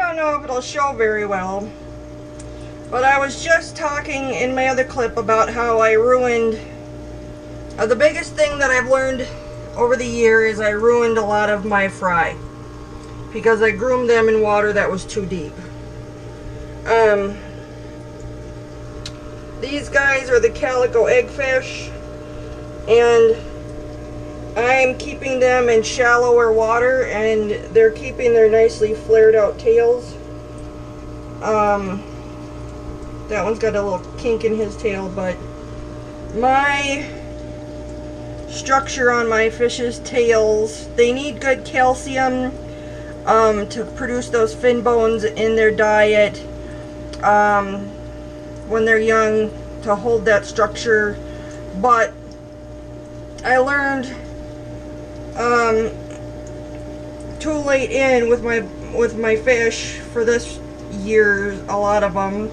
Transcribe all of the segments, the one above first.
don't know if it'll show very well, but I was just talking in my other clip about how I ruined, the biggest thing that I've learned over the year is I ruined a lot of my fry because I groomed them in water that was too deep. These guys are the calico eggfish, and I'm keeping them in shallower water, and they're keeping their nicely flared out tails. That one's got a little kink in his tail, but my structure on my fish's tails, they need good calcium to produce those fin bones in their diet when they're young, to hold that structure. But I learned too late in with my fish for this year, a lot of them,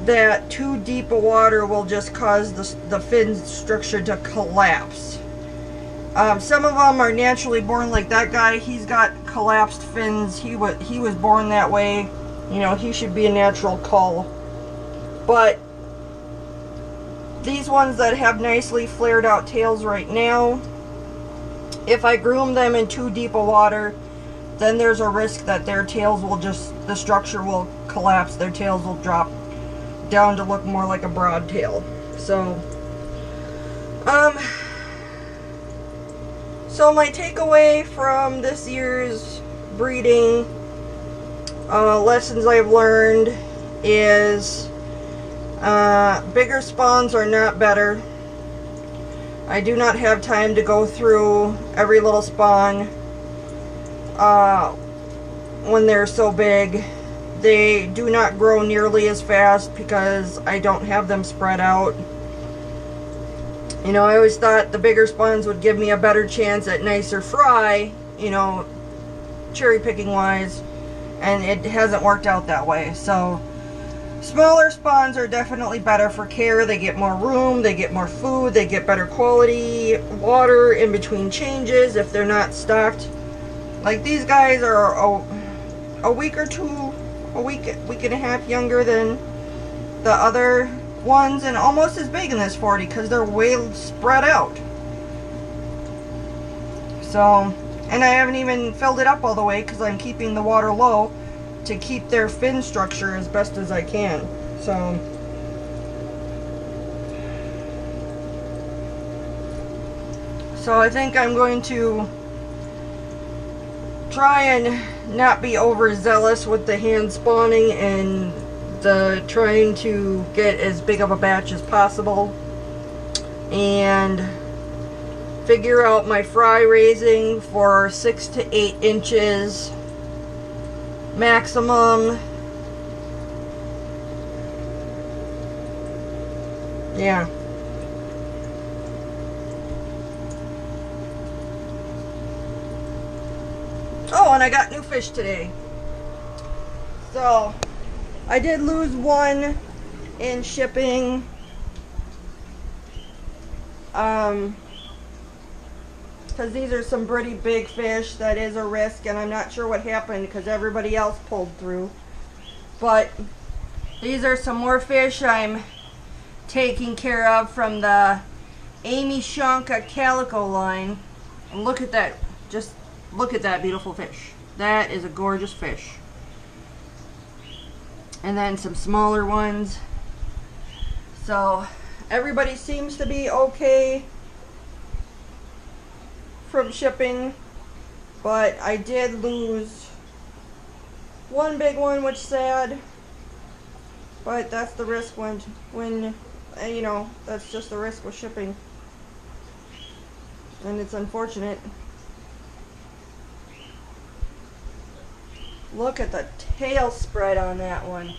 that too deep a water will just cause the fin structure to collapse. Some of them are naturally born, like that guy, he's got collapsed fins. He was born that way. You know, he should be a natural cull. But these ones that have nicely flared out tails right now, if I groom them in too deep a water, then there's a risk that their tails will the structure will collapse. Their tails will drop down to look more like a broad tail. So my takeaway from this year's breeding lessons I've learned is bigger spawns are not better. I do not have time to go through every little spawn when they're so big. They do not grow nearly as fast because I don't have them spread out. You know, I always thought the bigger spawns would give me a better chance at nicer fry, you know, cherry picking wise, and it hasn't worked out that way. So smaller spawns are definitely better for care. They get more room, they get more food, they get better quality water in between changes if they're not stocked. Like these guys are a week or two, week and a half younger than the other ones, and almost as big in this 40 because they're way spread out. So, and I haven't even filled it up all the way because I'm keeping the water low to keep their fin structure as best as I can. So I think I'm going to try and not be overzealous with the hand spawning and the trying to get as big of a batch as possible, and figure out my fry raising for 6 to 8 inches maximum. Yeah. Oh, and I got new fish today. So I did lose one in shipping. Because these are some pretty big fish. That is a risk, and I'm not sure what happened because everybody else pulled through. But these are some more fish I'm taking care of from the Amy Shanka Calico line. And look at that, just look at that beautiful fish. That is a gorgeous fish. And then some smaller ones. So everybody seems to be okay from shipping, but I did lose one big one, which is sad, but that's the risk when you know, that's just the risk with shipping, and it's unfortunate. Look at the tail spread on that one.